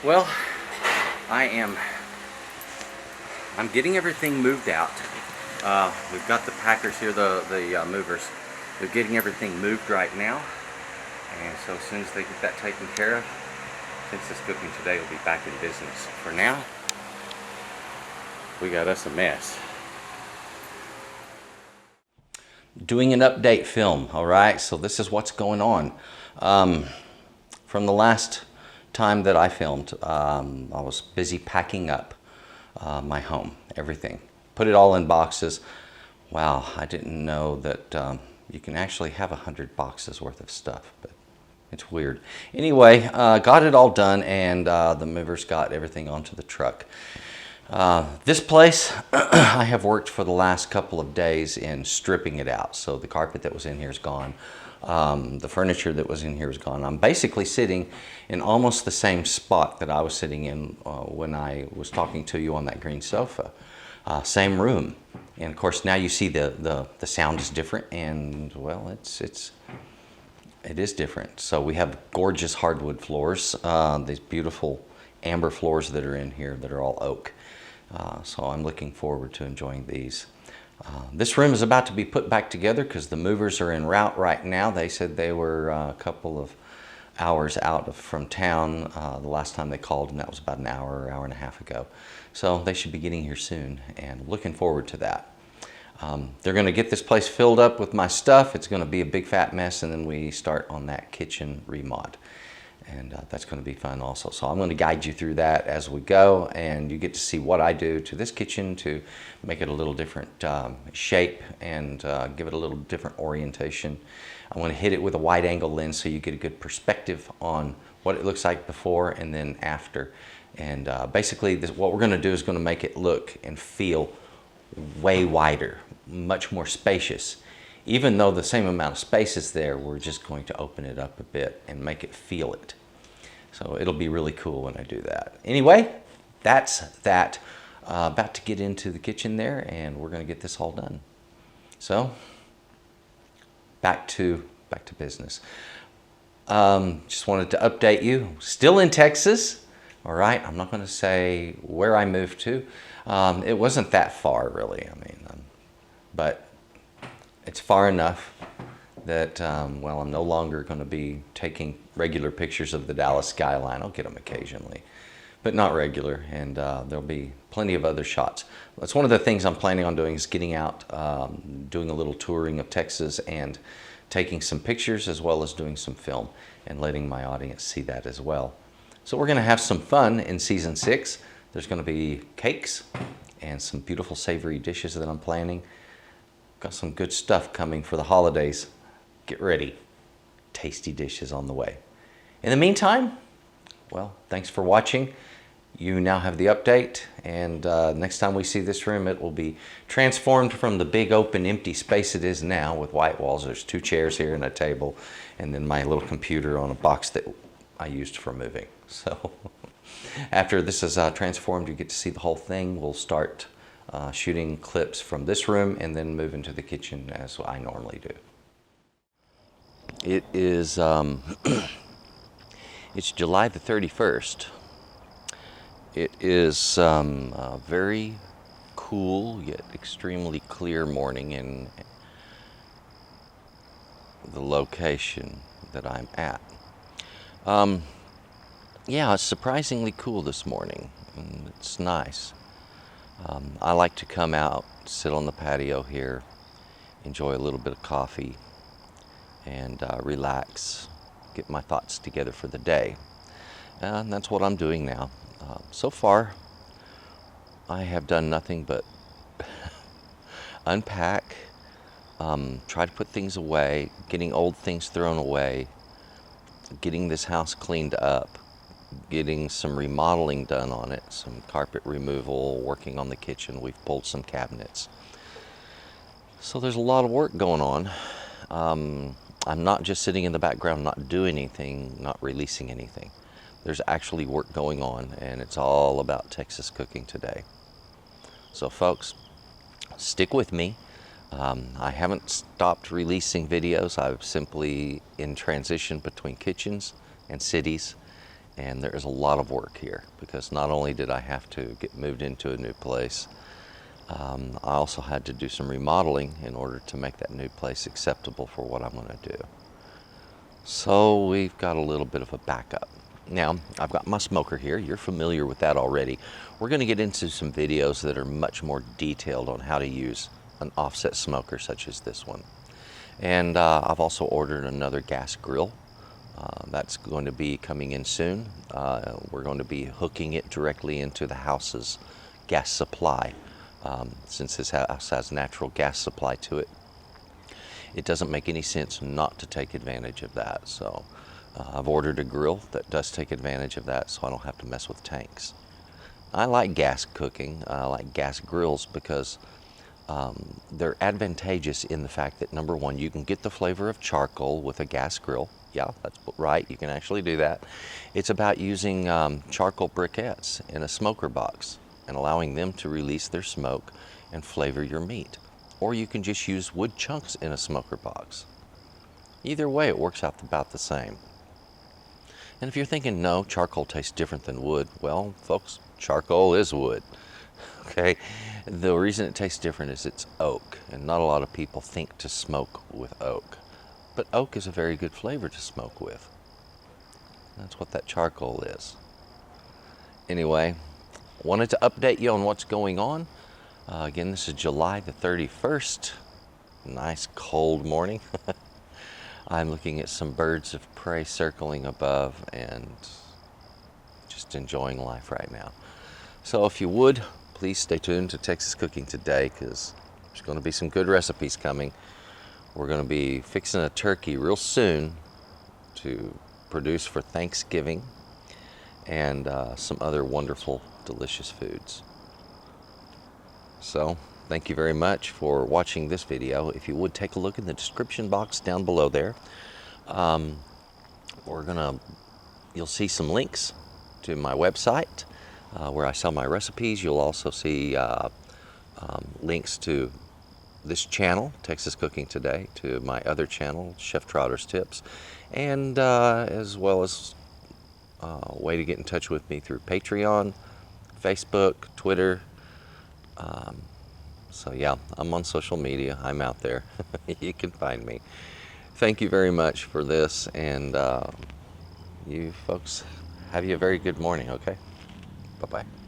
Well, I'm getting everything moved out. We've got the packers here, the movers. They're getting everything moved right now. And so as soon as they get that taken care of, Texas Cooking Today will be back in business. For now, we got us a mess. Doing an update film, all right? So this is what's going on. From the last time that I filmed, I was busy packing up my home, everything. Put it all in boxes. Wow, I didn't know that you can actually have 100 boxes worth of stuff, but it's weird. Anyway, got it all done, and the movers got everything onto the truck. This place, I have worked for the last couple of days in stripping it out. So the carpet that was in here is gone. The furniture that was in here is gone. I'm basically sitting in almost the same spot that I was sitting in when I was talking to you on that green sofa. Same room. And of course now you see the sound is different, and well, it is different. So we have gorgeous hardwood floors, these beautiful amber floors that are in here that are all oak. So I'm looking forward to enjoying these. This room is about to be put back together because the movers are en route right now. They said they were a couple of hours out from town the last time they called, and that was about an hour and a half ago. So they should be getting here soon, and looking forward to that. They're going to get this place filled up with my stuff. It's going to be a big fat mess, and then we start on that kitchen remod. And that's going to be fun also. So I'm going to guide you through that as we go, and you get to see what I do to this kitchen to make it a little different shape and give it a little different orientation. I'm going to hit it with a wide angle lens so you get a good perspective on what it looks like before and then after. And basically what we're going to do is going to make it look and feel way wider, much more spacious. Even though the same amount of space is there, we're just going to open it up a bit and make it feel it. So it'll be really cool when I do that. Anyway, that's that. About to get into the kitchen there, and we're going to get this all done. So back to business. Just wanted to update you. Still in Texas. All right. I'm not going to say where I moved to. It wasn't that far, really. I mean, but it's far enough that, well, I'm no longer going to be taking regular pictures of the Dallas skyline. I'll get them occasionally, but not regular, and there'll be plenty of other shots. That's one of the things I'm planning on doing, is getting out, doing a little touring of Texas and taking some pictures as well as doing some film and letting my audience see that as well. So we're going to have some fun in season 6. There's going to be cakes and some beautiful savory dishes that I'm planning. Got some good stuff coming for the holidays. Get ready. Tasty dishes on the way. In the meantime, well, thanks for watching. You now have the update, and next time we see this room, it will be transformed from the big open empty space it is now with white walls. There's 2 chairs here and a table, and then my little computer on a box that I used for moving. So after this is transformed, you get to see the whole thing. We'll start shooting clips from this room and then move into the kitchen as I normally do. It is it's July the 31st. It is a very cool yet extremely clear morning in the location that I'm at. Yeah, it's surprisingly cool this morning, and it's nice. I like to come out, sit on the patio here, enjoy a little bit of coffee, and relax, get my thoughts together for the day. And that's what I'm doing now. So far, I have done nothing but unpack, try to put things away, getting old things thrown away, getting this house cleaned up, getting some remodeling done on it, some carpet removal, working on the kitchen. We've pulled some cabinets. So there's a lot of work going on. I'm not just sitting in the background, not doing anything, not releasing anything. There's actually work going on, and it's all about Texas Cooking Today. So folks, stick with me. I haven't stopped releasing videos. I've simply in transition between kitchens and cities, And there is a lot of work here because not only did I have to get moved into a new place, I also had to do some remodeling in order to make that new place acceptable for what I'm going to do. So we've got a little bit of a backup. Now, I've got my smoker here. You're familiar with that already. We're going to get into some videos that are much more detailed on how to use an offset smoker such as this one. And I've also ordered another gas grill. That's going to be coming in soon. We're going to be hooking it directly into the house's gas supply. Since this house has natural gas supply to it, it doesn't make any sense not to take advantage of that. So I've ordered a grill that does take advantage of that, so I don't have to mess with tanks. I like gas cooking. I like gas grills because they're advantageous in the fact that, number one, you can get the flavor of charcoal with a gas grill. Yeah, that's right, you can actually do that. It's about using charcoal briquettes in a smoker box and allowing them to release their smoke and flavor your meat. Or you can just use wood chunks in a smoker box. Either way, it works out about the same. And if you're thinking, no, charcoal tastes different than wood, well, folks, charcoal is wood. Okay, the reason it tastes different is it's oak, and not a lot of people think to smoke with oak. But oak is a very good flavor to smoke with. That's what that charcoal is. Anyway, wanted to update you on what's going on. Again, this is July the 31st. Nice cold morning. I'm looking at some birds of prey circling above and just enjoying life right now. So if you would, please stay tuned to Texas Cooking Today, because there's going to be some good recipes coming. We're going to be fixing a turkey real soon to produce for Thanksgiving, and some other wonderful, delicious foods. So thank you very much for watching this video. If you would, take a look in the description box down below there. You'll see some links to my website where I sell my recipes. You'll also see links to this channel, Texas Cooking Today, to my other channel, Chef Trotters Tips, and as well as a way to get in touch with me through Patreon, Facebook, Twitter. So yeah, I'm on social media. I'm out there. You can find me. Thank you very much for this, and you folks, have you a very good morning, okay? Bye-bye.